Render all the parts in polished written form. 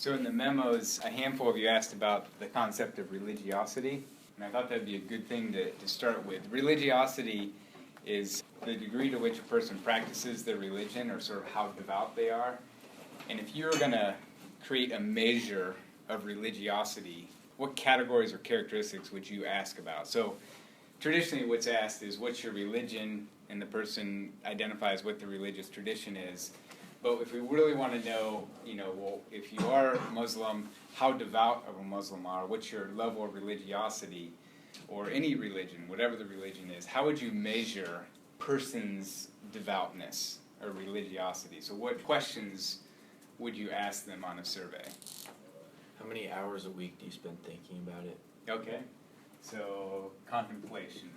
So in the memos, a handful of you asked about the concept of religiosity, and I thought that'd be a good thing to start with. Religiosity is the degree to which a person practices their religion, or sort of how devout they are. And if you were going to create a measure of religiosity, what categories or characteristics would you ask about? So traditionally what's asked is, what's your religion? And the person identifies what the religious tradition is. But if we really want to know, well, if you are Muslim, how devout of a Muslim are, what's your level of religiosity, or any religion, whatever the religion is, how would you measure a person's devoutness or religiosity? So what questions would you ask them on a survey? How many hours a week do you spend thinking about it? Okay, so contemplation.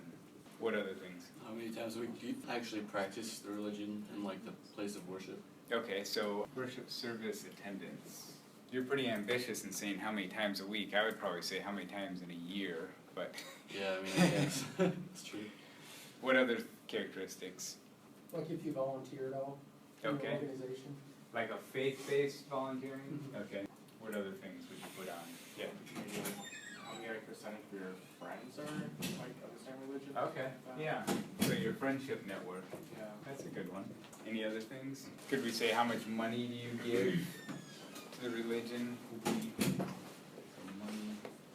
What other things? How many times a week do you actually practice the religion in the place of worship? Okay, so worship service attendance. You're pretty ambitious in saying how many times a week. I would probably say how many times in a year, but... Yeah, I guess. It's true. What other characteristics? Like if you volunteer at all in an organization. Like a faith-based volunteering? Mm-hmm. Okay. What other things would you put on? Yeah. Maybe how many percentage of your friends are of the same religion? Okay. Yeah. So your friendship network. Yeah. That's a good one. Any other things? Could we say how much money do you give to the religion? Money.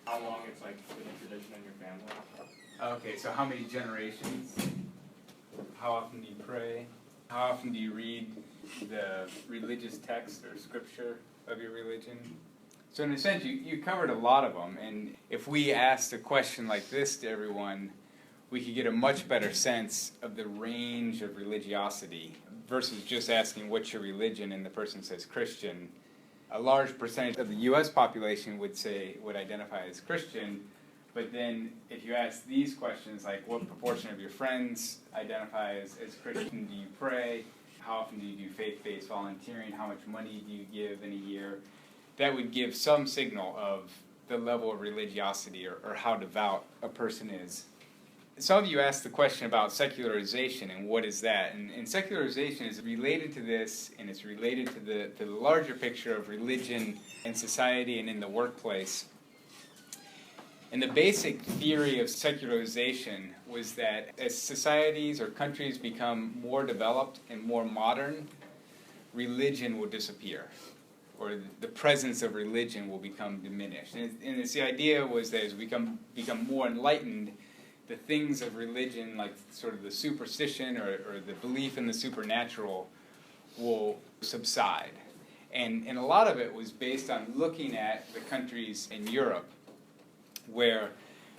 How long it's been a tradition in your family? Okay, so how many generations? How often do you pray? How often do you read the religious text or scripture of your religion? So in a sense, you covered a lot of them, and if we asked a question like this to everyone, we could get a much better sense of the range of religiosity versus just asking what's your religion and the person says Christian. A large percentage of the U.S. population would identify as Christian, but then if you ask these questions like what proportion of your friends identify as Christian, do you pray, how often do you do faith-based volunteering, how much money do you give in a year, that would give some signal of the level of religiosity or how devout a person is. Some of you asked the question about secularization and what is that, and secularization is related to this, and it's related to the larger picture of religion in society and in the workplace. And the basic theory of secularization was that as societies or countries become more developed and more modern, religion will disappear, or the presence of religion will become diminished. And it's the idea was that as we become more enlightened, the things of religion, like sort of the superstition or the belief in the supernatural, will subside. And a lot of it was based on looking at the countries in Europe, where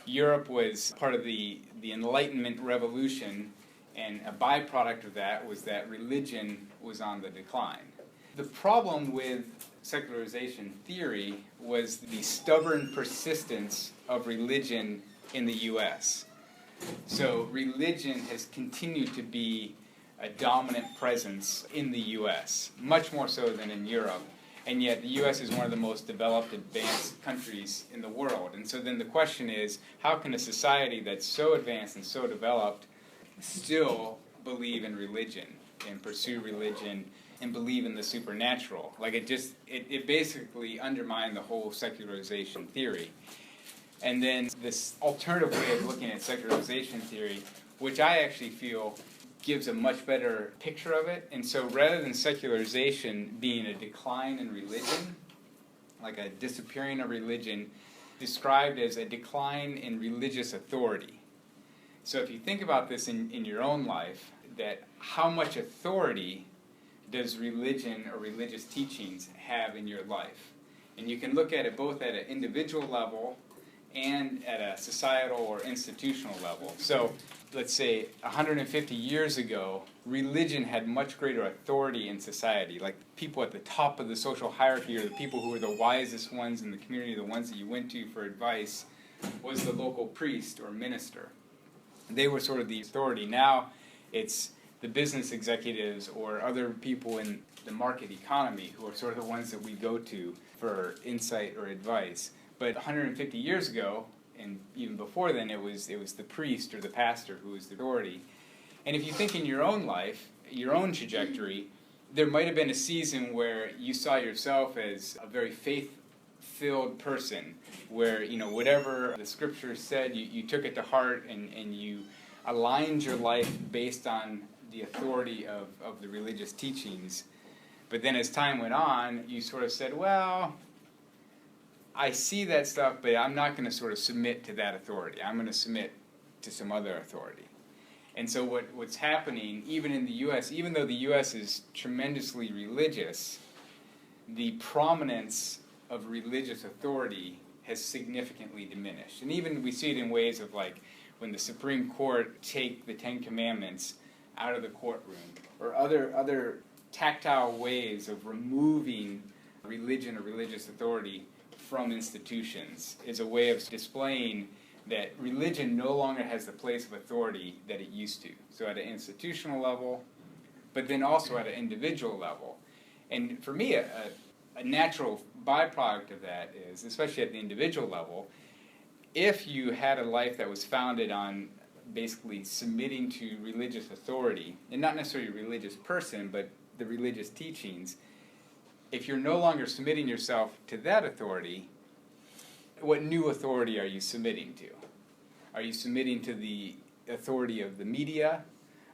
Europe was part of the Enlightenment revolution, and a byproduct of that was that religion was on the decline. The problem with secularization theory was the stubborn persistence of religion in the U.S. So religion has continued to be a dominant presence in the U.S., much more so than in Europe. And yet the U.S. is one of the most developed, advanced countries in the world. And so then the question is, how can a society that's so advanced and so developed still believe in religion and pursue religion and believe in the supernatural? Like it basically undermined the whole secularization theory. And then this alternative way of looking at secularization theory, which I actually feel gives a much better picture of it. And so rather than secularization being a decline in religion, like a disappearing of religion, described as a decline in religious authority. So if you think about this in your own life, that how much authority does religion or religious teachings have in your life? And you can look at it both at an individual level and at a societal or institutional level. So let's say 150 years ago, religion had much greater authority in society. Like people at the top of the social hierarchy, or the people who were the wisest ones in the community, the ones that you went to for advice, was the local priest or minister. They were sort of the authority. Now it's the business executives or other people in the market economy who are sort of the ones that we go to for insight or advice. But 150 years ago, and even before then, it was the priest or the pastor who was the authority. And if you think in your own life, your own trajectory, there might have been a season where you saw yourself as a very faith-filled person, where, whatever the scripture said, you took it to heart and you aligned your life based on the authority of the religious teachings. But then as time went on, you sort of said, well, I see that stuff, but I'm not going to sort of submit to that authority. I'm going to submit to some other authority. And so what's happening, even in the U.S., even though the U.S. is tremendously religious, the prominence of religious authority has significantly diminished. And even we see it in ways of like when the Supreme Court take the Ten Commandments out of the courtroom, or other tactile ways of removing religion or religious authority from institutions is a way of displaying that religion no longer has the place of authority that it used to. So at an institutional level, but then also at an individual level. And for me, a natural byproduct of that is, especially at the individual level, if you had a life that was founded on basically submitting to religious authority, and not necessarily a religious person, but the religious teachings, if you're no longer submitting yourself to that authority, what new authority are you submitting to? Are you submitting to the authority of the media?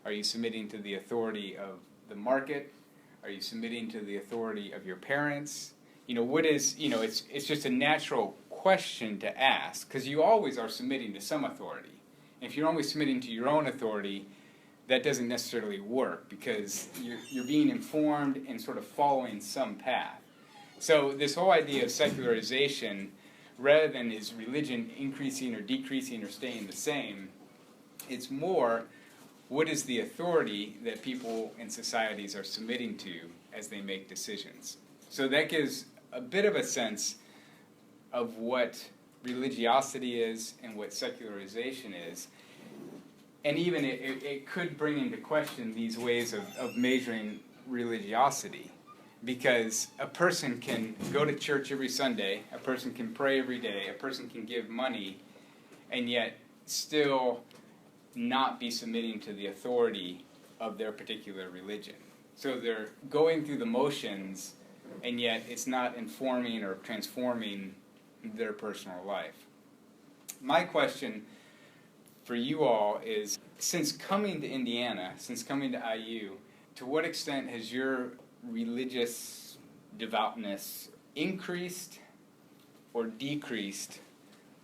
Are you submitting to the authority of the market? Are you submitting to the authority of your parents? It's just a natural question to ask, because you always are submitting to some authority. And if you're only submitting to your own authority, that doesn't necessarily work, because you're being informed and sort of following some path. So this whole idea of secularization, rather than is religion increasing or decreasing or staying the same, it's more, what is the authority that people in societies are submitting to as they make decisions? So that gives a bit of a sense of what religiosity is and what secularization is. And even it could bring into question these ways of measuring religiosity. Because a person can go to church every Sunday, a person can pray every day, a person can give money, and yet still not be submitting to the authority of their particular religion. So they're going through the motions, and yet it's not informing or transforming their personal life. My question for you all is, since coming to Indiana, since coming to IU, to what extent has your religious devoutness increased or decreased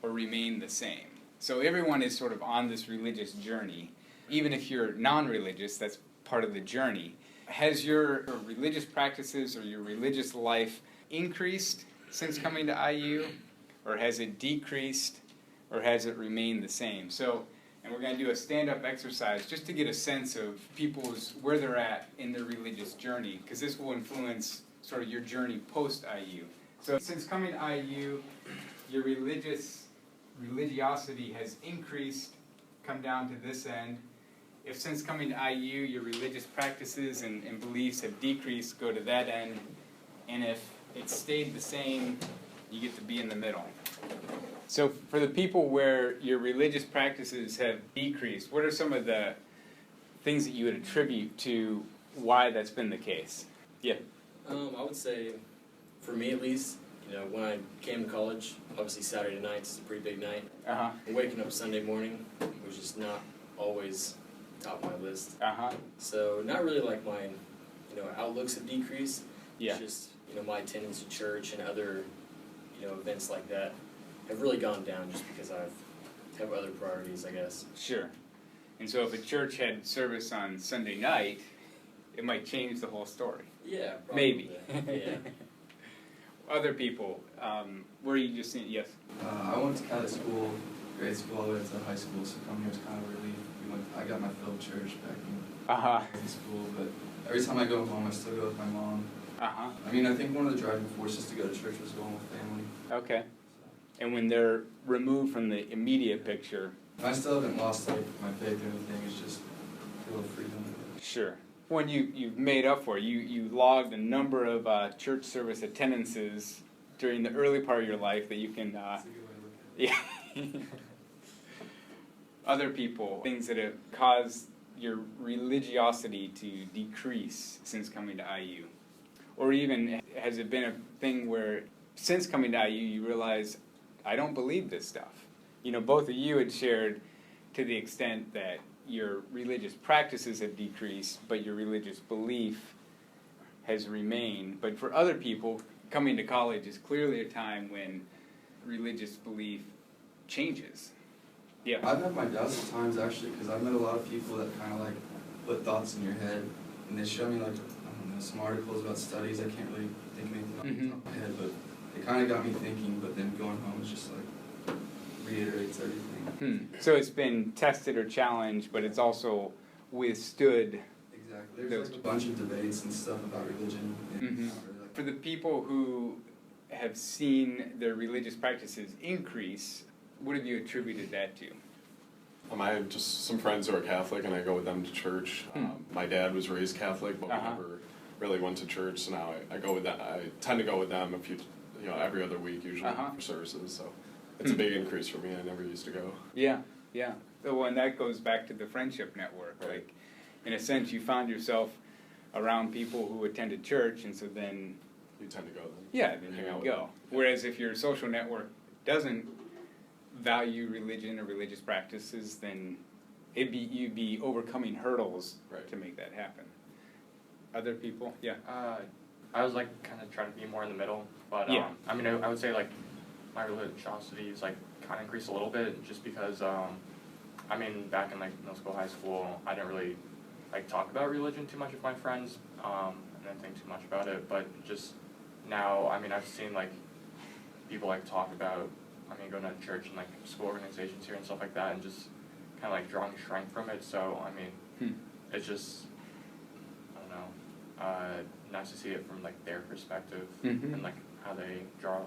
or remained the same? So everyone is sort of on this religious journey. Even if you're non-religious, that's part of the journey. Has your religious practices or your religious life increased since coming to IU? Or has it decreased? Or has it remained the same? So, and we're going to do a stand-up exercise just to get a sense of where they're at in their religious journey, because this will influence sort of your journey post-IU. So since coming to IU, your religiosity has increased, come down to this end. If since coming to IU, your religious practices and beliefs have decreased, go to that end. And if it stayed the same, you get to be in the middle. So for the people where your religious practices have decreased, what are some of the things that you would attribute to why that's been the case? Yeah. I would say, for me at least, when I came to college, obviously Saturday nights is a pretty big night. Uh-huh. Waking up Sunday morning was just not always top of my list. Uh-huh. So not really like my, outlooks have decreased. Yeah. It's just, my attendance at church and other, events like that have really gone down just because I have other priorities, I guess. Sure. And so if a church had service on Sunday night, it might change the whole story. Yeah, probably. Maybe. Yeah. Other people, where you just saying, yes? I went to Catholic school, grade school, all the way to high school, so coming here was kind of a relief. I got my fill of church back in school, but every time I go home, I still go with my mom. Uh-huh. I think one of the driving forces to go to church was going with family. Okay. And when they're removed from the immediate picture? I still haven't lost my faith or anything, it's just a little freedom. Sure. When you've made up for it, you logged a number of church service attendances during the early part of your life that you can, That's a good way to look at it. yeah. Other people, things that have caused your religiosity to decrease since coming to IU? Or even, has it been a thing where since coming to IU you realize, I don't believe this stuff? You know, both of you had shared to the extent that your religious practices have decreased, but your religious belief has remained. But for other people, coming to college is clearly a time when religious belief changes. Yeah. I've had my doubts at times, actually, because I've met a lot of people that kind of like put thoughts in your head, and they show me like, I don't know, some articles about studies. I can't really think of anything off the top of my head, but it kind of got me thinking. But then going home is just like reiterates everything. So it's been tested or challenged, but it's also withstood. Exactly. There's like a bunch of debates and stuff about religion. And For the people who have seen their religious practices increase, what have you attributed that to? I have just some friends who are Catholic, and I go with them to church. My dad was raised Catholic, but we never really went to church. So now I go with them. I tend to go with them every other week usually for services. So it's a big increase for me. I never used to go. Yeah. So, and that goes back to the friendship network. Right. Like, in a sense, you found yourself around people who attended church, and so then You tend to go then. yeah, then you would go. Whereas if your social network doesn't value religion or religious practices, then you'd be overcoming hurdles to make that happen. Other people? Yeah. I was like kind of trying to be more in the middle, but I mean, I would say like my religiosity is like kind of increased a little bit just because I mean, back in like middle school, high school, I didn't really like talk about religion too much with my friends, and didn't think too much about it. But just now, I mean, I've seen like people like talk about, I mean, going to church and like school organizations here and stuff like that, and just kind of like drawing strength from it. So I mean, it's just, I don't know, nice to see it from like their perspective and like how they draw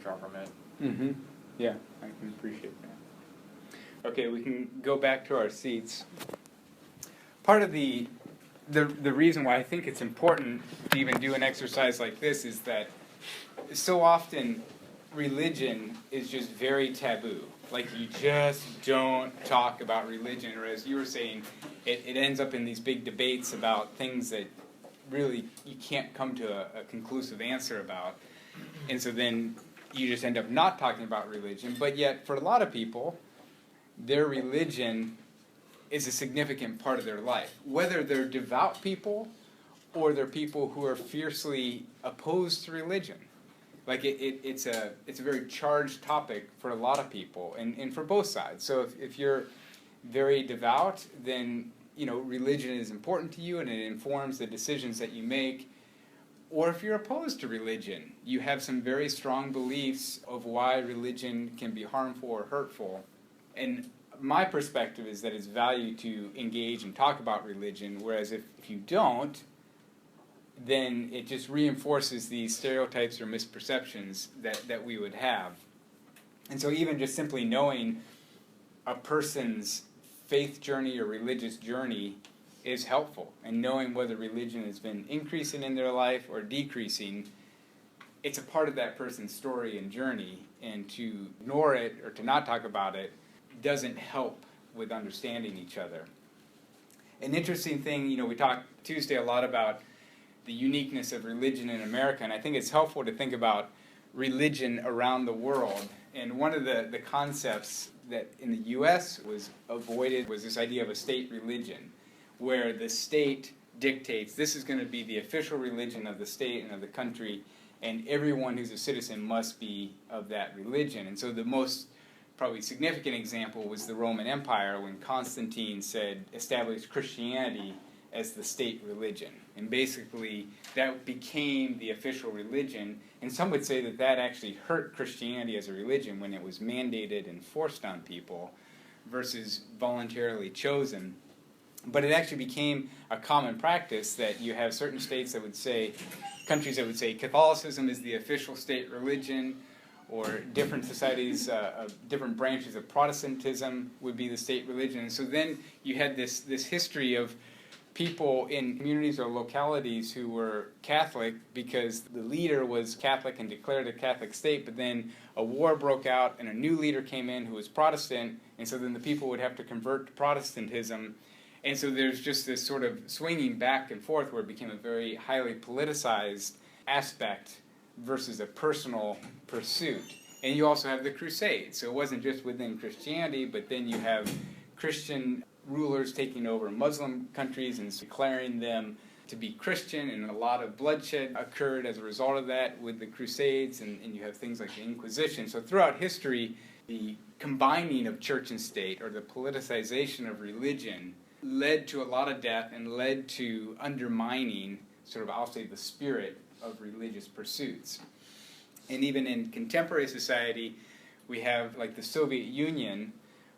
from it. Yeah, I can appreciate that. Okay, we can go back to our seats. Part of the reason why I think it's important to even do an exercise like this is that so often religion is just very taboo. Like, you just don't talk about religion, or as you were saying, it ends up in these big debates about things that really you can't come to a conclusive answer about. And so then you just end up not talking about religion. But yet, for a lot of people, their religion is a significant part of their life. Whether they're devout people or they're people who are fiercely opposed to religion. Like, it's a very charged topic for a lot of people, and for both sides. So if you're very devout, then religion is important to you and it informs the decisions that you make. Or if you're opposed to religion, you have some very strong beliefs of why religion can be harmful or hurtful. And my perspective is that it's value to engage and talk about religion, whereas if you don't, then it just reinforces these stereotypes or misperceptions that we would have. And so even just simply knowing a person's faith journey or religious journey is helpful, and knowing whether religion has been increasing in their life or decreasing, it's a part of that person's story and journey, and to ignore it or to not talk about it doesn't help with understanding each other. An interesting thing, we talked Tuesday a lot about the uniqueness of religion in America, and I think it's helpful to think about religion around the world. And one of the concepts that in the U.S. was avoided was this idea of a state religion, where the state dictates this is going to be the official religion of the state and of the country, and everyone who's a citizen must be of that religion. And so the most probably significant example was the Roman Empire, when Constantine established Christianity as the state religion. And basically that became the official religion, and some would say that actually hurt Christianity as a religion when it was mandated and forced on people versus voluntarily chosen. But it actually became a common practice that you have certain states that would say, countries that would say Catholicism is the official state religion, or different societies, different branches of Protestantism would be the state religion. And so then you had this history of people in communities or localities who were Catholic because the leader was Catholic and declared a Catholic state, but then a war broke out and a new leader came in who was Protestant, and so then the people would have to convert to Protestantism. And so there's just this sort of swinging back and forth where it became a very highly politicized aspect versus a personal pursuit. And you also have the Crusades. So it wasn't just within Christianity, but then you have Christian rulers taking over Muslim countries and declaring them to be Christian, and a lot of bloodshed occurred as a result of that with the Crusades, and you have things like the Inquisition. So throughout history, the combining of church and state, or the politicization of religion, led to a lot of death and led to undermining, sort of, I'll say, the spirit of religious pursuits. And even in contemporary society, we have like the Soviet Union,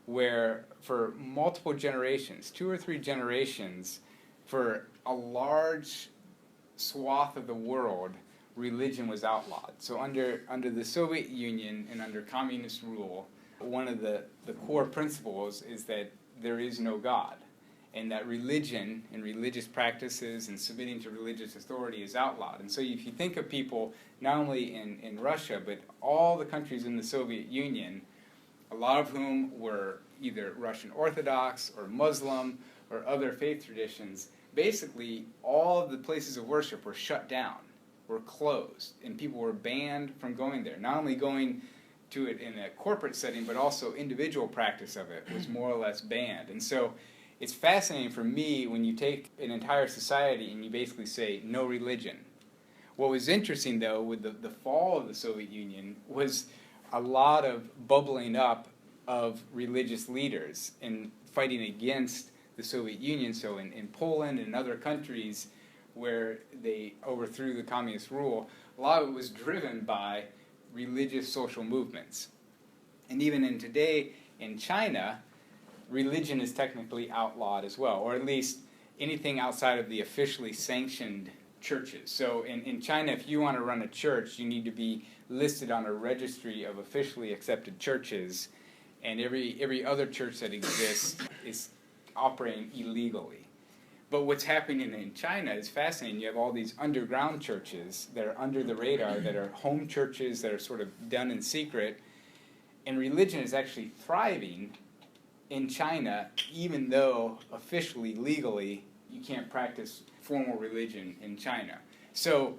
where for multiple generations, 2 or 3 generations, for a large swath of the world, religion was outlawed. So under the Soviet Union and under communist rule, one of the core principles is that there is no God, and that religion and religious practices and submitting to religious authority is outlawed. And so if you think of people, not only in Russia, but all the countries in the Soviet Union, a lot of whom were either Russian Orthodox or Muslim or other faith traditions, basically all of the places of worship were shut down, were closed, and people were banned from going there. Not only going to it in a corporate setting, but also individual practice of it was more or less banned. And so it's fascinating for me when you take an entire society and you basically say no religion. What was interesting, though, with the fall of the Soviet Union was a lot of bubbling up of religious leaders and fighting against the Soviet Union. So in Poland and other countries where they overthrew the communist rule, a lot of it was driven by religious social movements. And even in today in China, religion is technically outlawed as well, or at least anything outside of the officially sanctioned churches. So in China, if you want to run a church, you need to be listed on a registry of officially accepted churches, and every other church that exists is operating illegally. But what's happening in China is fascinating. You have all these underground churches that are under the radar, that are home churches that are sort of done in secret, and religion is actually thriving in China, even though officially, legally, you can't practice formal religion in China. So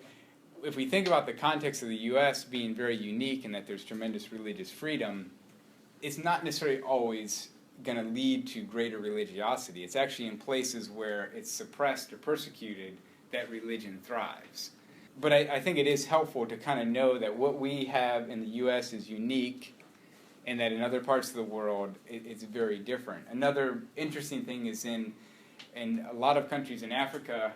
if we think about the context of the U.S. being very unique and that there's tremendous religious freedom, it's not necessarily always going to lead to greater religiosity. It's actually in places where it's suppressed or persecuted that religion thrives. But I think it is helpful to kind of know that what we have in the U.S. is unique, and that in other parts of the world it's very different. Another interesting thing is in a lot of countries in Africa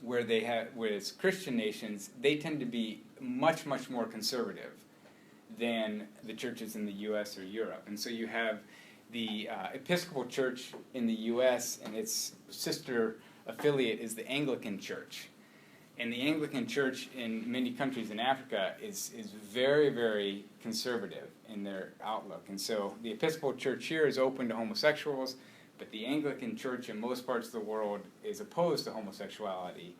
where it's Christian nations, they tend to be much, much more conservative than the churches in the U.S. or Europe. And so you have the Episcopal Church in the U.S., and its sister affiliate is the Anglican Church. And the Anglican Church in many countries in Africa is very, very conservative in their outlook. And so the Episcopal Church here is open to homosexuals, but the Anglican Church in most parts of the world is opposed to homosexuality.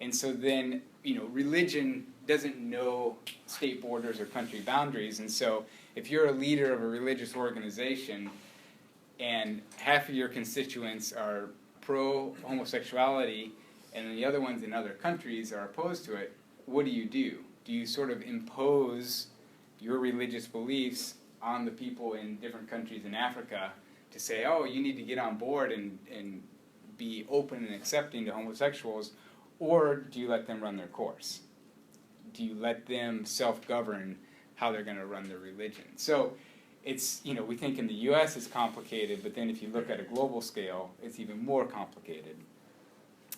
And so then, religion doesn't know state borders or country boundaries. And so if you're a leader of a religious organization and half of your constituents are pro-homosexuality and the other ones in other countries are opposed to it, what do? Do you sort of impose your religious beliefs on the people in different countries in Africa to say, oh, you need to get on board and be open and accepting to homosexuals, or do you let them run their course? Do you let them self-govern how they're going to run their religion? So it's, we think in the U.S. it's complicated, but then if you look at a global scale, it's even more complicated.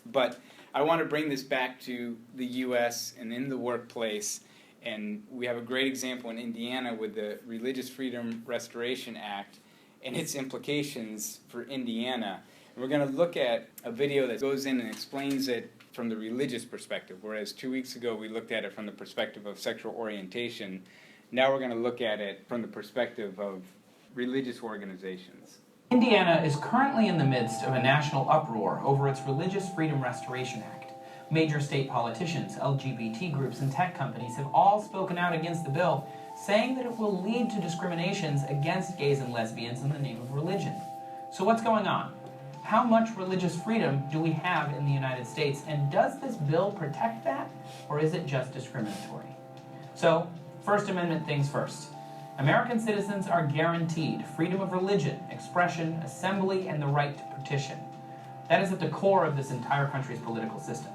But I want to bring this back to the U.S. and in the workplace, and we have a great example in Indiana with the Religious Freedom Restoration Act and its implications for Indiana. And we're going to look at a video that goes in and explains it from the religious perspective, whereas 2 weeks ago we looked at it from the perspective of sexual orientation. Now we're going to look at it from the perspective of religious organizations. Indiana is currently in the midst of a national uproar over its Religious Freedom Restoration Act. Major state politicians, LGBT groups, and tech companies have all spoken out against the bill, saying that it will lead to discriminations against gays and lesbians in the name of religion. So what's going on? How much religious freedom do we have in the United States, and does this bill protect that, or is it just discriminatory? So, First Amendment things first. American citizens are guaranteed freedom of religion, expression, assembly, and the right to petition. That is at the core of this entire country's political system.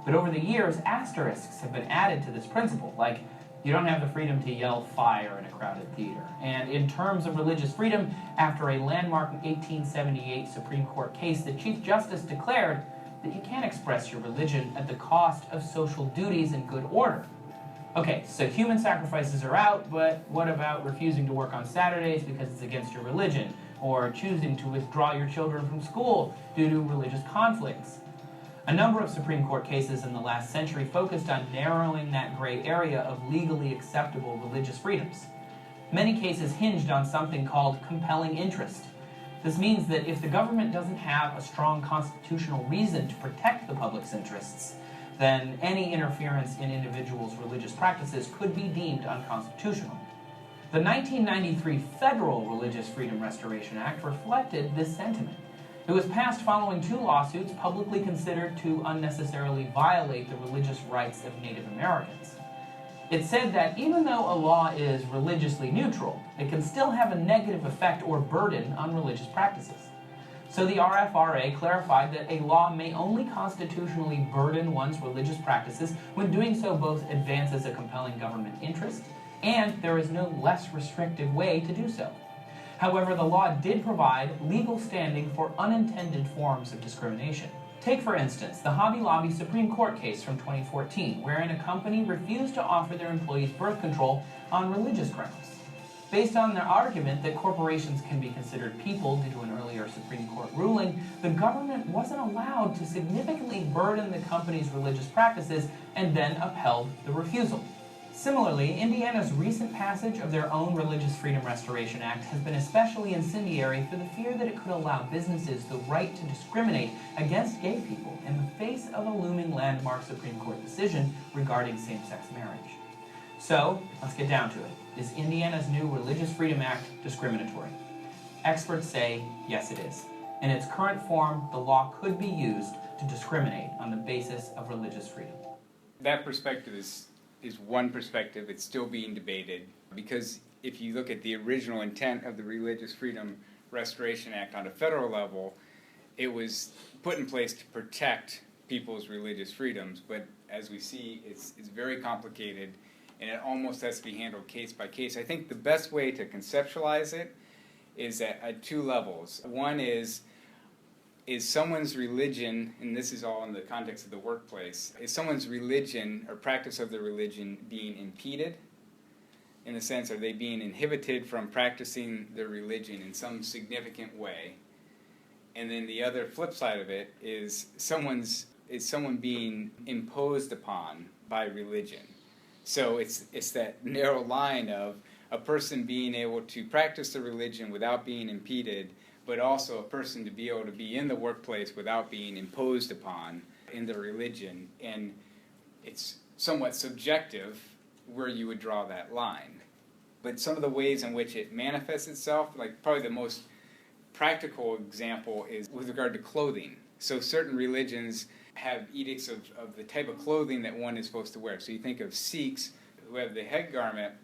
But over the years, asterisks have been added to this principle, like you don't have the freedom to yell fire in a crowded theater. And in terms of religious freedom, after a landmark 1878 Supreme Court case, the Chief Justice declared that you can't express your religion at the cost of social duties and good order. Okay, so human sacrifices are out, but what about refusing to work on Saturdays because it's against your religion, or choosing to withdraw your children from school due to religious conflicts? A number of Supreme Court cases in the last century focused on narrowing that gray area of legally acceptable religious freedoms. Many cases hinged on something called compelling interest. This means that if the government doesn't have a strong constitutional reason to protect the public's interests, then any interference in individuals' religious practices could be deemed unconstitutional. The 1993 Federal Religious Freedom Restoration Act reflected this sentiment. It was passed following 2 lawsuits publicly considered to unnecessarily violate the religious rights of Native Americans. It said that even though a law is religiously neutral, it can still have a negative effect or burden on religious practices. So the RFRA clarified that a law may only constitutionally burden one's religious practices when doing so both advances a compelling government interest and there is no less restrictive way to do so. However, the law did provide legal standing for unintended forms of discrimination. Take, for instance, the Hobby Lobby Supreme Court case from 2014, wherein a company refused to offer their employees birth control on religious grounds. Based on their argument that corporations can be considered people due to an earlier Supreme Court ruling, the government wasn't allowed to significantly burden the company's religious practices and then upheld the refusal. Similarly, Indiana's recent passage of their own Religious Freedom Restoration Act has been especially incendiary for the fear that it could allow businesses the right to discriminate against gay people in the face of a looming landmark Supreme Court decision regarding same-sex marriage. So, let's get down to it. Is Indiana's new Religious Freedom Act discriminatory? Experts say yes, it is. In its current form, the law could be used to discriminate on the basis of religious freedom. That perspective is one perspective. It's still being debated, because if you look at the original intent of the Religious Freedom Restoration Act on a federal level, it was put in place to protect people's religious freedoms, but as we see, it's very complicated, and it almost has to be handled case by case. I think the best way to conceptualize it is at 2 levels. One is someone's religion, and this is all in the context of the workplace, is someone's religion or practice of their religion being impeded? In the sense, are they being inhibited from practicing their religion in some significant way? And then the other flip side of it is someone being imposed upon by religion. So it's that narrow line of a person being able to practice their religion without being impeded, but also a person to be able to be in the workplace without being imposed upon in their religion. And it's somewhat subjective where you would draw that line. But some of the ways in which it manifests itself, like probably the most practical example is with regard to clothing. So certain religions have edicts of the type of clothing that one is supposed to wear. So you think of Sikhs who have the head garment,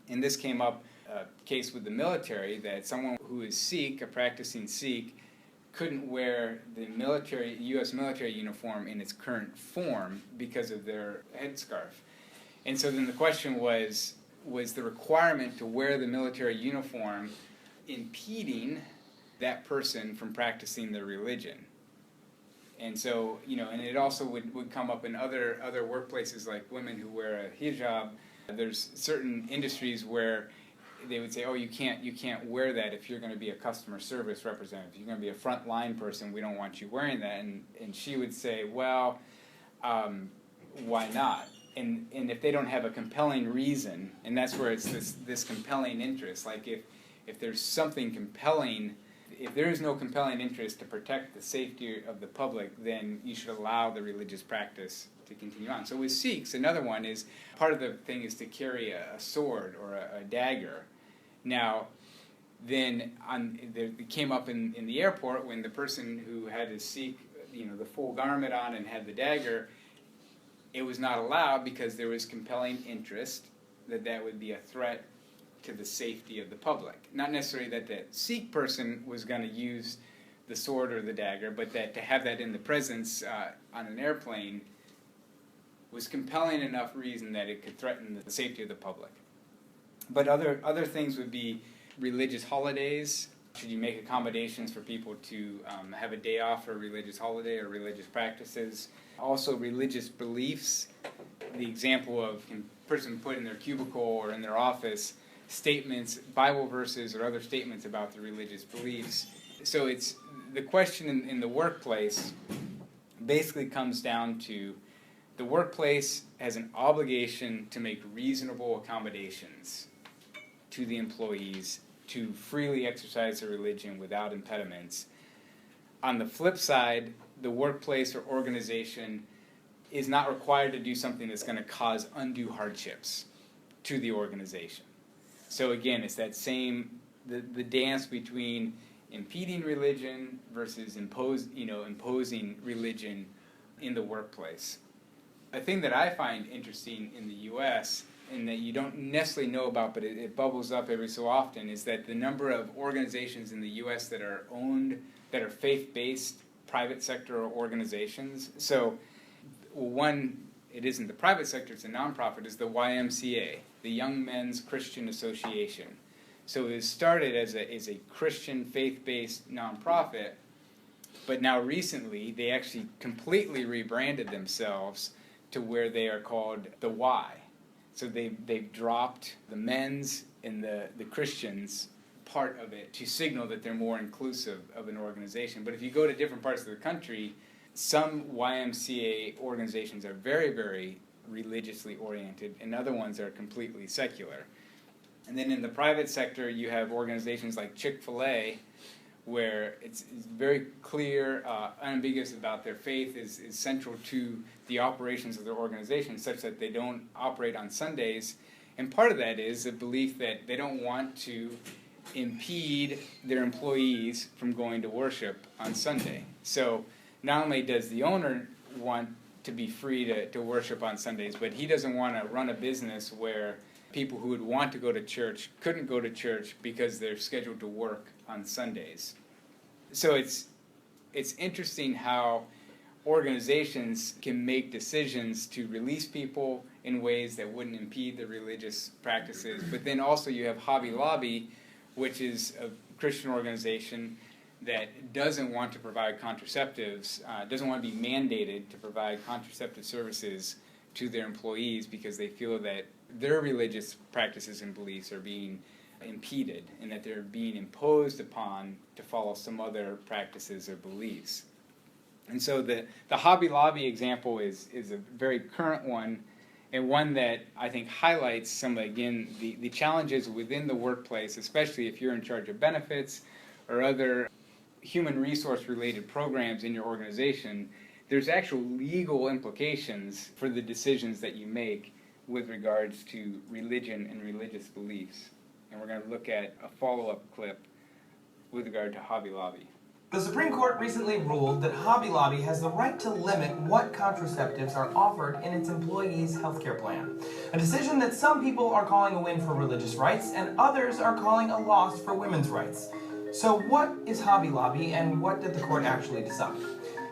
and this came up a case with the military that someone who is Sikh, a practicing Sikh, couldn't wear the U.S. military uniform in its current form because of their headscarf. And so then the question was the requirement to wear the military uniform impeding that person from practicing their religion? And so, and it also would come up in other workplaces, like women who wear a hijab. There's certain industries where they would say, oh, you can't wear that if you're going to be a customer service representative. If you're going to be a frontline person, we don't want you wearing that. And she would say, well, why not? And if they don't have a compelling reason, and that's where it's this compelling interest. Like if there's something compelling, if there is no compelling interest to protect the safety of the public, then you should allow the religious practice to continue on. So with Sikhs, another one is, part of the thing is to carry a sword or a dagger. Now, then it came up in the airport when the person who had his Sikh, the full garment on and had the dagger, it was not allowed because there was compelling interest that would be a threat to the safety of the public. Not necessarily that the Sikh person was going to use the sword or the dagger, but that to have that in the presence on an airplane was compelling enough reason that it could threaten the safety of the public. But other things would be religious holidays. Should you make accommodations for people to have a day off for a religious holiday or religious practices? Also religious beliefs. The example of a person put in their cubicle or in their office statements, Bible verses or other statements about the religious beliefs. So it's the question in the workplace basically comes down to the workplace has an obligation to make reasonable accommodations to the employees to freely exercise their religion without impediments. On the flip side, the workplace or organization is not required to do something that's going to cause undue hardships to the organization. So again, it's that same, the dance between impeding religion versus imposing religion in the workplace. A thing that I find interesting in the U.S., and that you don't necessarily know about, but it bubbles up every so often, is that the number of organizations in the U.S. that are faith-based private sector organizations. So one, it isn't the private sector, it's a nonprofit, is the YMCA, the Young Men's Christian Association. So it started as a Christian faith-based nonprofit, but now recently they actually completely rebranded themselves to where they are called the Y. So they've dropped the men's and the Christians part of it to signal that they're more inclusive of an organization. But if you go to different parts of the country, some YMCA organizations are very, very religiously oriented, and other ones are completely secular. And then in the private sector, you have organizations like Chick-fil-A, where it's very clear, unambiguous about their faith is central to the operations of their organization, such that they don't operate on Sundays. And part of that is the belief that they don't want to impede their employees from going to worship on Sunday. So not only does the owner want to be free to worship on Sundays, but he doesn't want to run a business where people who would want to go to church couldn't go to church because they're scheduled to work on Sundays. So it's interesting how organizations can make decisions to release people in ways that wouldn't impede the religious practices. But then also you have Hobby Lobby, which is a Christian organization that doesn't want to provide contraceptives, doesn't want to be mandated to provide contraceptive services to their employees because they feel that their religious practices and beliefs are being impeded and that they're being imposed upon to follow some other practices or beliefs. And so the Hobby Lobby example is a very current one, and one that I think highlights some, again, the challenges within the workplace, especially if you're in charge of benefits or other human resource related programs in your organization. There's actual legal implications for the decisions that you make with regards to religion and religious beliefs. And we're going to look at a follow-up clip with regard to Hobby Lobby. The Supreme Court recently ruled that Hobby Lobby has the right to limit what contraceptives are offered in its employees' healthcare plan. A decision that some people are calling a win for religious rights and others are calling a loss for women's rights. So what is Hobby Lobby and what did the court actually decide?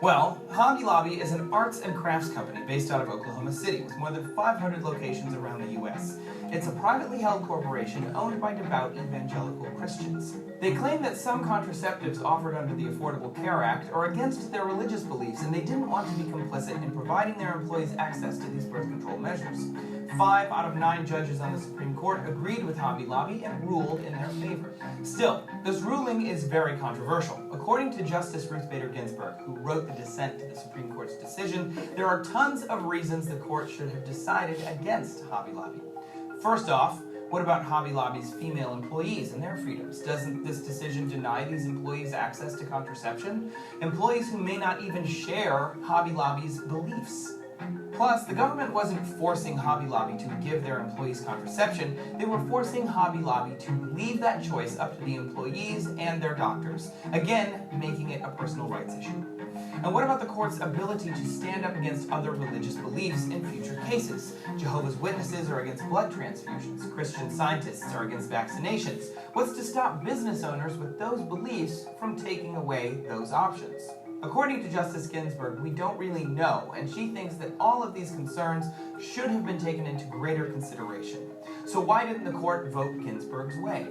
Well, Hobby Lobby is an arts and crafts company based out of Oklahoma City with more than 500 locations around the U.S. It's a privately held corporation owned by devout evangelical Christians. They claim that some contraceptives offered under the Affordable Care Act are against their religious beliefs, and they didn't want to be complicit in providing their employees access to these birth control measures. 5 out of 9 judges on the Supreme Court agreed with Hobby Lobby and ruled in their favor. Still, this ruling is very controversial. According to Justice Ruth Bader Ginsburg, who wrote the dissent to the Supreme Court's decision, there are tons of reasons the court should have decided against Hobby Lobby. First off, what about Hobby Lobby's female employees and their freedoms? Doesn't this decision deny these employees access to contraception? Employees who may not even share Hobby Lobby's beliefs. Plus, the government wasn't forcing Hobby Lobby to give their employees contraception, they were forcing Hobby Lobby to leave that choice up to the employees and their doctors, again, making it a personal rights issue. And what about the court's ability to stand up against other religious beliefs in future cases? Jehovah's Witnesses are against blood transfusions. Christian Scientists are against vaccinations. What's to stop business owners with those beliefs from taking away those options? According to Justice Ginsburg, we don't really know, and she thinks that all of these concerns should have been taken into greater consideration. So why didn't the court vote Ginsburg's way?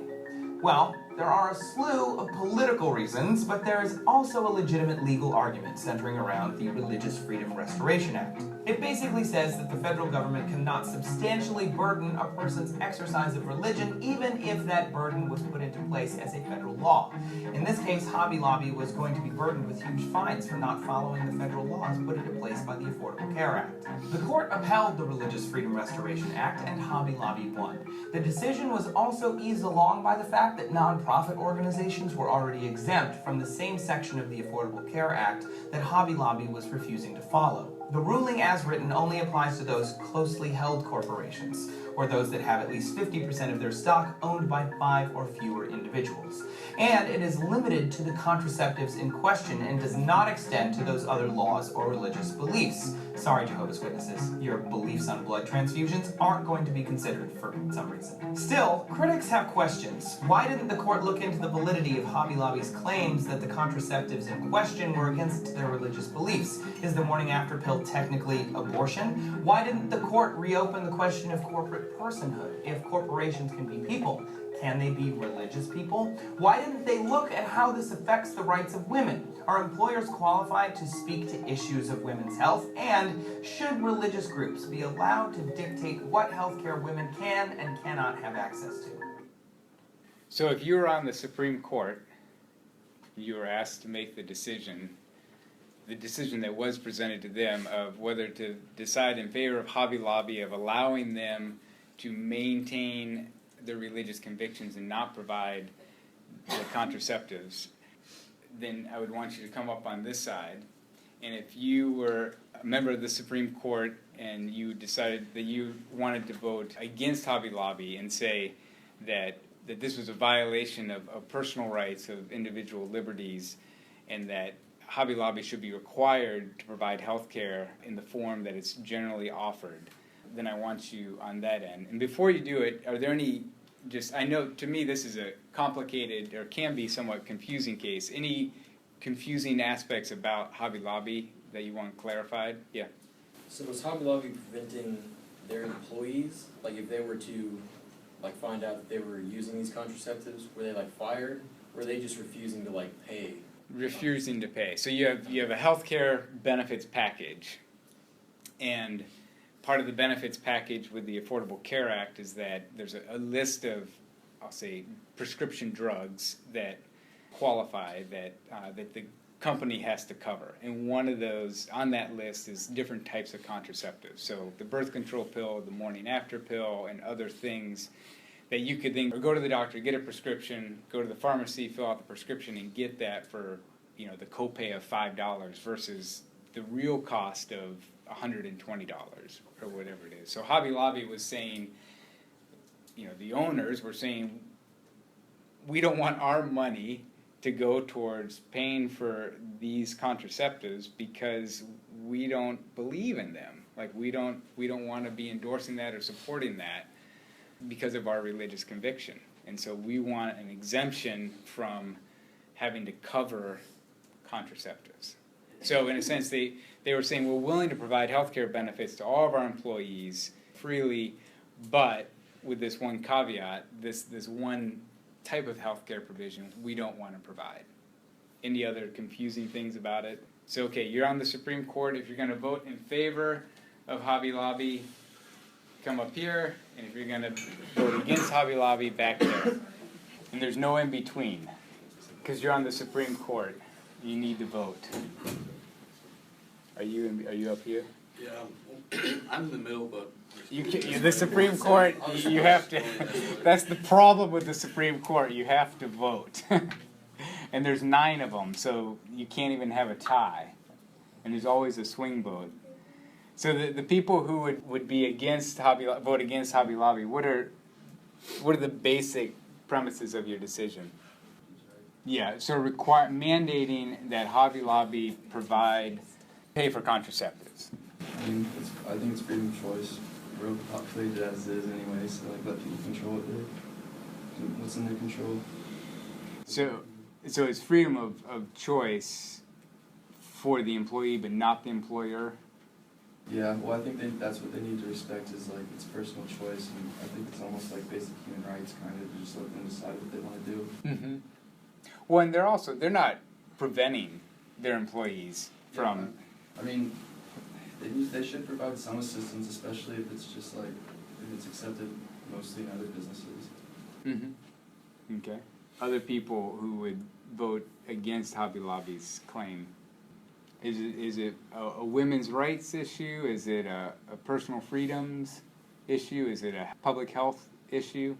Well, there are a slew of political reasons, but there is also a legitimate legal argument centering around the Religious Freedom Restoration Act. It basically says that the federal government cannot substantially burden a person's exercise of religion, even if that burden was put into place as a federal law. In this case, Hobby Lobby was going to be burdened with huge fines for not following the federal laws put into place by the Affordable Care Act. The court upheld the Religious Freedom Restoration Act, and Hobby Lobby won. The decision was also eased along by the fact that nonprofit organizations were already exempt from the same section of the Affordable Care Act that Hobby Lobby was refusing to follow. The ruling as written only applies to those closely held corporations, or those that have at least 50% of their stock owned by 5 or fewer individuals. And it is limited to the contraceptives in question and does not extend to those other laws or religious beliefs. Sorry, Jehovah's Witnesses, your beliefs on blood transfusions aren't going to be considered for some reason. Still, critics have questions. Why didn't the court look into the validity of Hobby Lobby's claims that the contraceptives in question were against their religious beliefs? Is the morning after pill technically abortion? Why didn't the court reopen the question of corporate personhood? If corporations can be people, can they be religious people? Why didn't they look at how this affects the rights of women? Are employers qualified to speak to issues of women's health? And should religious groups be allowed to dictate what healthcare women can and cannot have access to? So if you were on the Supreme Court, you were asked to make the decision that was presented to them of whether to decide in favor of Hobby Lobby, of allowing them to maintain their religious convictions and not provide the contraceptives, then I would want you to come up on this side. And if you were a member of the Supreme Court and you decided that you wanted to vote against Hobby Lobby and say that this was a violation of personal rights, of individual liberties, and that Hobby Lobby should be required to provide health care in the form that it's generally offered, then I want you on that end. And before you do it, are there any, I know to me this is a complicated, or can be somewhat confusing case. Any confusing aspects about Hobby Lobby that you want clarified? Yeah. So was Hobby Lobby preventing their employees, like if they were to find out that they were using these contraceptives, were they fired? Or were they just refusing to pay? Refusing to pay. So you have a healthcare benefits package, and part of the benefits package with the Affordable Care Act is that there's a list of, I'll say, prescription drugs that qualify that the company has to cover. And one of those on that list is different types of contraceptives. So the birth control pill, the morning after pill, and other things that you could then go to the doctor, get a prescription, go to the pharmacy, fill out the prescription, and get that for the copay of $5 versus the real cost of $120 or whatever it is. So Hobby Lobby was saying, the owners were saying, we don't want our money to go towards paying for these contraceptives because we don't believe in them. We don't want to be endorsing that or supporting that because of our religious conviction. And so we want an exemption from having to cover contraceptives. So in a sense, they were saying we're willing to provide health care benefits to all of our employees freely, but with this one caveat, this one type of health care provision we don't want to provide. Any other confusing things about it? So okay, you're on the Supreme Court. If you're going to vote in favor of Hobby Lobby, come up here, and if you're going to vote against Hobby Lobby, back there. And there's no in between, because you're on the Supreme Court. You need to vote. Are you up here? Yeah, I'm in the middle, but the Supreme Court, you have to. That's the problem with the Supreme Court. You have to vote, and there's 9 of them, so you can't even have a tie. And there's always a swing vote. So the people who would be against vote against Hobby Lobby, what are the basic premises of your decision? Yeah, so mandating that Hobby Lobby pay for contraceptives. I think it's freedom of choice. We're populated as it is anyway, so like let people control what's in their control. So it's freedom of choice for the employee, but not the employer. Yeah, well, I think that's what they need to respect is like it's personal choice, and I think it's almost like basic human rights, kind of, to just let them decide what they want to do. Mm-hmm. Well, and they're not preventing their employees from. I mean, they should provide some assistance, especially if it's just like if it's accepted mostly in other businesses. Mm-hmm. Okay. Other people who would vote against Hobby Lobby's claim. Is it a women's rights issue? Is it a personal freedoms issue? Is it a public health issue?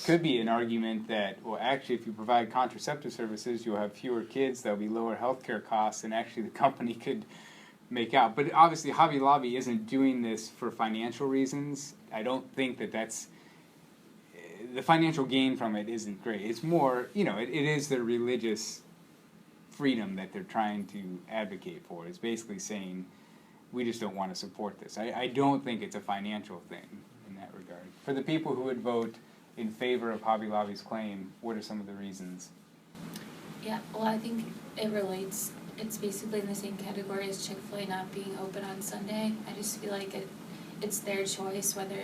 Could be an argument that, well, actually, if you provide contraceptive services, you'll have fewer kids, there'll be lower healthcare costs, and actually the company could make out. But obviously, Hobby Lobby isn't doing this for financial reasons. I don't think that's the financial gain from it isn't great. It's more, it is their religious freedom that they're trying to advocate for. It's basically saying, we just don't want to support this. I don't think it's a financial thing in that regard. For the people who would vote in favor of Hobby Lobby's claim, what are some of the reasons? Yeah, well, I think it's basically in the same category as Chick-fil-A not being open on Sunday. I just feel like it's their choice whether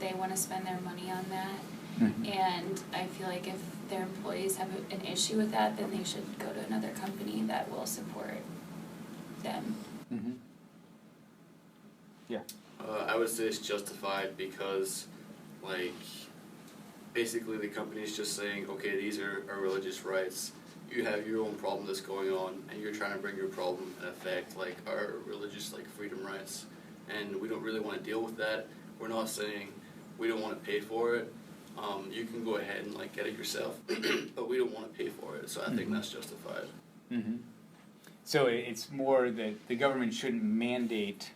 they want to spend their money on that. Mm-hmm. And I feel like if their employees have an issue with that, then they should go to another company that will support them. Mm-hmm. Yeah. I would say it's justified because, like, basically the company's just saying, okay, these are our religious rights. You have your own problem that's going on, and you're trying to bring your problem and affect, like, our religious, like, freedom rights. And we don't really want to deal with that. We're not saying we don't want to pay for it. You can go ahead and like get it yourself, but we don't want to pay for it, so I think that's justified. Mm-hmm. So it's more that the government shouldn't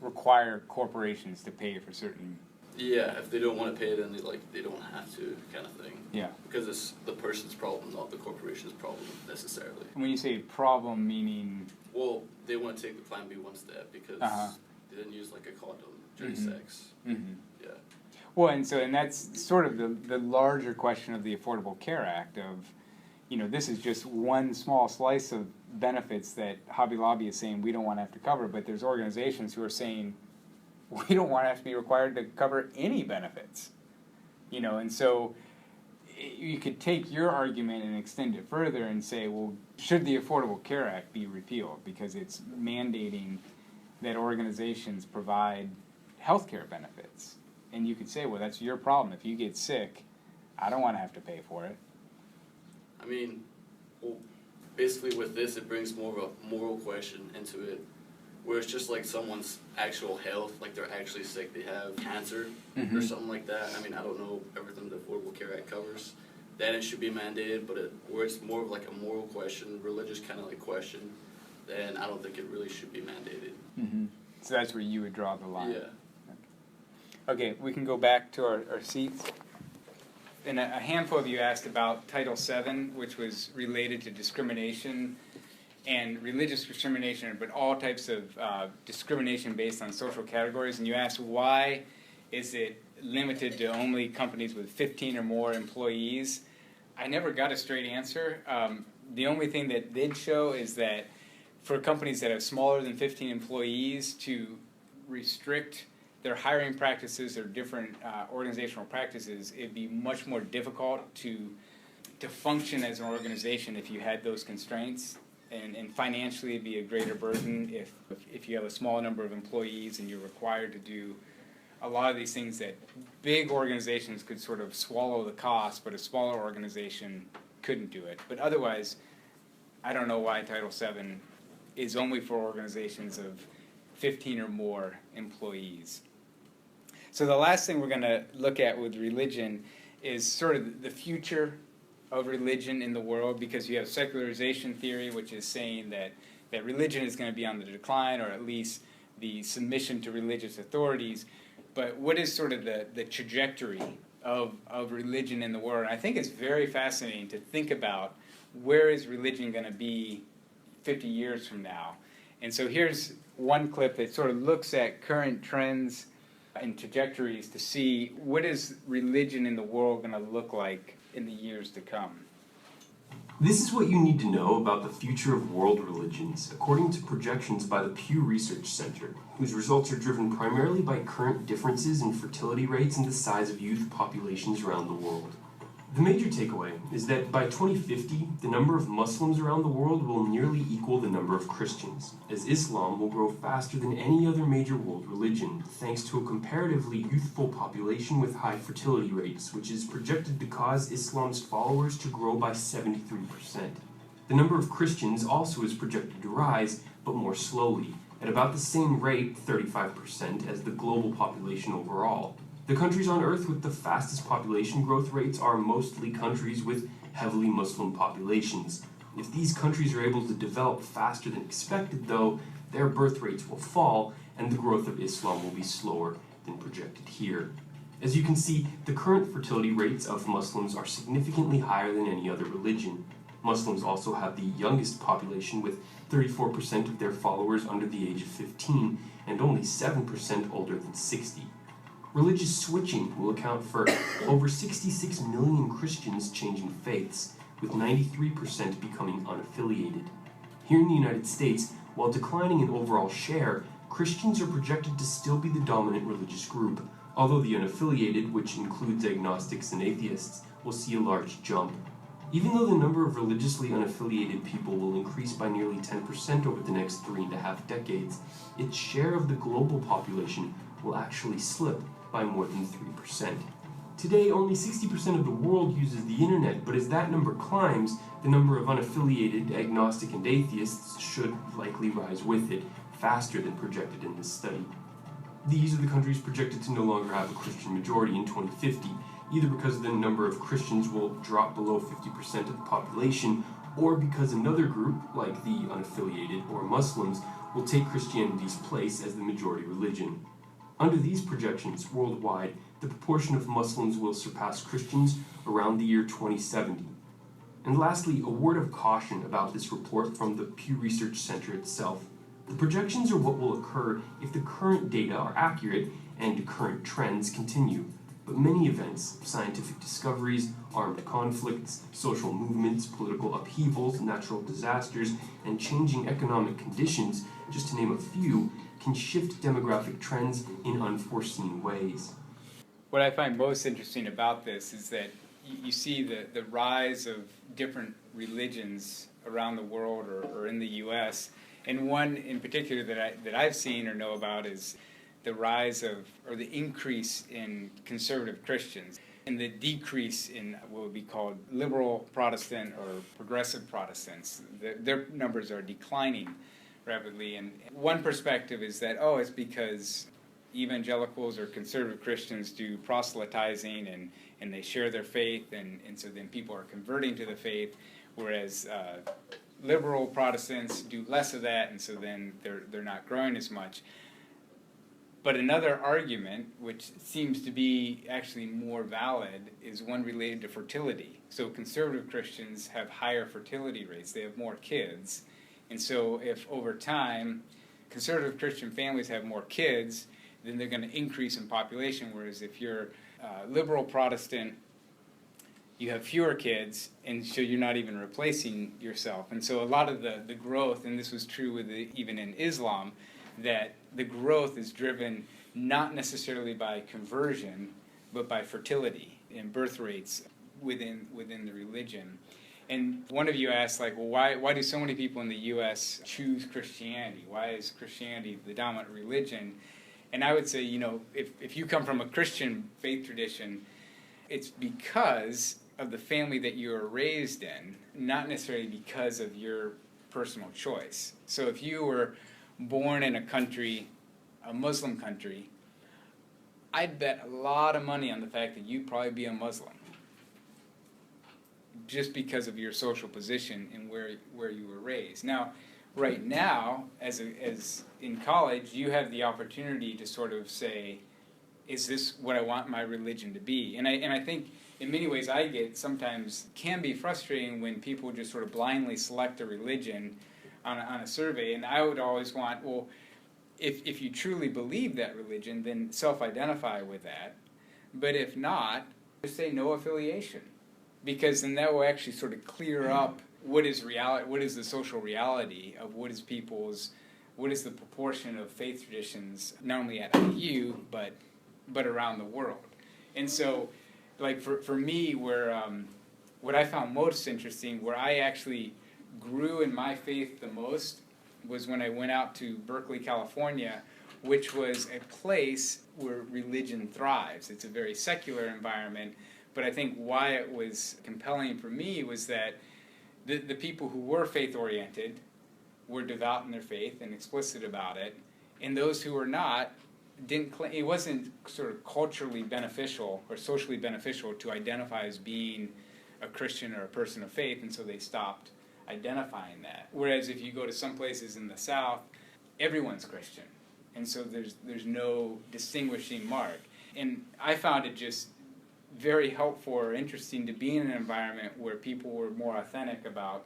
require corporations to pay for certain. Yeah, if they don't want to pay, then they don't have to, kind of thing. Yeah. Because it's the person's problem, not the corporation's problem necessarily. And when you say problem, meaning. Well, they want to take the Plan B one step because they didn't use like a condom during sex. Mm-hmm. Yeah. Well, and that's sort of the larger question of the Affordable Care Act of, this is just one small slice of benefits that Hobby Lobby is saying we don't want to have to cover, but there's organizations who are saying we don't want to have to be required to cover any benefits, and so you could take your argument and extend it further and say, well, should the Affordable Care Act be repealed because it's mandating that organizations provide health care benefits? And you could say, well, that's your problem. If you get sick, I don't want to have to pay for it. I mean, well, basically with this, it brings more of a moral question into it, where it's just like someone's actual health, like they're actually sick, they have cancer or something like that. I mean, I don't know everything the Affordable Care Act covers. Then it should be mandated, but where it's more of like a moral question, religious kind of like question, then I don't think it really should be mandated. Mm-hmm. So that's where you would draw the line. Yeah. Okay, we can go back to our seats. And a handful of you asked about Title VII, which was related to discrimination and religious discrimination, but all types of discrimination based on social categories. And you asked, why is it limited to only companies with 15 or more employees? I never got a straight answer. The only thing that did show is that for companies that have smaller than 15 employees, to restrict their hiring practices or different organizational practices, it'd be much more difficult to function as an organization if you had those constraints, and financially it'd be a greater burden if you have a small number of employees and you're required to do a lot of these things that big organizations could sort of swallow the cost, but a smaller organization couldn't do it. But otherwise, I don't know why Title VII is only for organizations of 15 or more employees. So the last thing we're going to look at with religion is sort of the future of religion in the world, because you have secularization theory, which is saying that religion is going to be on the decline, or at least the submission to religious authorities, but what is sort of the trajectory of religion in the world? And I think it's very fascinating to think about where is religion going to be 50 years from now. And so here's one clip that sort of looks at current trends and trajectories to see what is religion in the world going to look like in the years to come. This is what you need to know about the future of world religions, according to projections by the Pew Research Center, whose results are driven primarily by current differences in fertility rates and the size of youth populations around the world. The major takeaway is that by 2050, the number of Muslims around the world will nearly equal the number of Christians, as Islam will grow faster than any other major world religion, thanks to a comparatively youthful population with high fertility rates, which is projected to cause Islam's followers to grow by 73%. The number of Christians also is projected to rise, but more slowly, at about the same rate, 35%, as the global population overall. The countries on Earth with the fastest population growth rates are mostly countries with heavily Muslim populations. If these countries are able to develop faster than expected, though, their birth rates will fall, and the growth of Islam will be slower than projected here. As you can see, the current fertility rates of Muslims are significantly higher than any other religion. Muslims also have the youngest population, with 34% of their followers under the age of 15, and only 7% older than 60. Religious switching will account for over 66 million Christians changing faiths, with 93% becoming unaffiliated. Here in the United States, while declining in overall share, Christians are projected to still be the dominant religious group, although the unaffiliated, which includes agnostics and atheists, will see a large jump. Even though the number of religiously unaffiliated people will increase by nearly 10% over the next 3.5 decades, its share of the global population will actually slip by more than 3%. Today, only 60% of the world uses the internet, but as that number climbs, the number of unaffiliated, agnostic, and atheists should likely rise with it, faster than projected in this study. These are the countries projected to no longer have a Christian majority in 2050, either because the number of Christians will drop below 50% of the population, or because another group, like the unaffiliated or Muslims, will take Christianity's place as the majority religion. Under these projections, worldwide, the proportion of Muslims will surpass Christians around the year 2070. And lastly, a word of caution about this report from the Pew Research Center itself. The projections are what will occur if the current data are accurate and current trends continue. But many events, scientific discoveries, armed conflicts, social movements, political upheavals, natural disasters, and changing economic conditions, just to name a few, can shift demographic trends in unforeseen ways. What I find most interesting about this is that you see the rise of different religions around the world or in the U.S., and one in particular that I've seen or know about is the rise of, or the increase in conservative Christians, and the decrease in what would be called liberal Protestant or progressive Protestants. Their numbers are declining rapidly, and one perspective is that, it's because evangelicals or conservative Christians do proselytizing and they share their faith, and so then people are converting to the faith, whereas liberal Protestants do less of that, and so then they're not growing as much. But another argument, which seems to be actually more valid, is one related to fertility. So conservative Christians have higher fertility rates. They have more kids. And so if over time conservative Christian families have more kids, then they're going to increase in population, whereas if you're liberal Protestant, you have fewer kids, and so you're not even replacing yourself. And so a lot of the growth, and this was true with even in Islam, that the growth is driven not necessarily by conversion, but by fertility and birth rates within the religion. And one of you asked, why do so many people in the U.S. choose Christianity? Why is Christianity the dominant religion? And I would say, if you come from a Christian faith tradition, it's because of the family that you were raised in, not necessarily because of your personal choice. So if you were born in a Muslim country, I'd bet a lot of money on the fact that you'd probably be a Muslim, just because of your social position and where you were raised. Now, right now, as in college, you have the opportunity to sort of say, is this what I want my religion to be? And I think in many ways I get sometimes can be frustrating when people just sort of blindly select a religion on a survey. And I would always want, well, if you truly believe that religion, then self-identify with that. But if not, just say no affiliation, because then that will actually sort of clear up what is reality, what is the social reality of what is the proportion of faith traditions, not only at IU, but around the world. And so, like for me, where what I found most interesting, where I actually grew in my faith the most, was when I went out to Berkeley, California, which was a place where religion thrives. It's a very secular environment, but I think why it was compelling for me was that the people who were faith-oriented were devout in their faith and explicit about it, and those who were not didn't claim, it wasn't sort of culturally beneficial or socially beneficial to identify as being a Christian or a person of faith, and so they stopped identifying that. Whereas if you go to some places in the South, everyone's Christian, and so there's no distinguishing mark. And I found it just very helpful or interesting to be in an environment where people were more authentic about,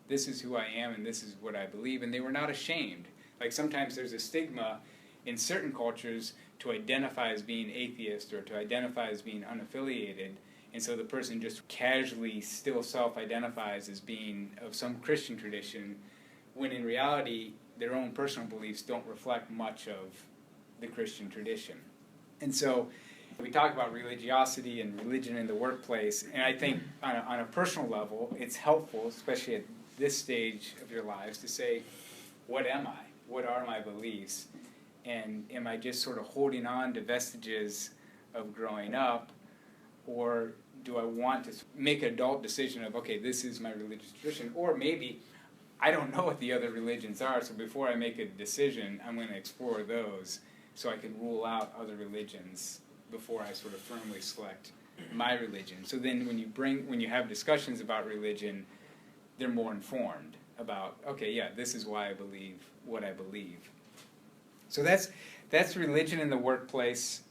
this is who I am and this is what I believe, and they were not ashamed. Like sometimes there's a stigma in certain cultures to identify as being atheist or to identify as being unaffiliated, and so the person just casually still self-identifies as being of some Christian tradition, when in reality their own personal beliefs don't reflect much of the Christian tradition. And so we talk about religiosity and religion in the workplace, and I think on a personal level it's helpful, especially at this stage of your lives, to say, what am I? What are my beliefs? And am I just sort of holding on to vestiges of growing up, or do I want to make an adult decision of, okay, this is my religious tradition, or maybe I don't know what the other religions are, so before I make a decision, I'm going to explore those so I can rule out other religions before I sort of firmly select my religion. So then when you have discussions about religion, they're more informed about, okay, yeah, this is why I believe what I believe. So that's religion in the workplace.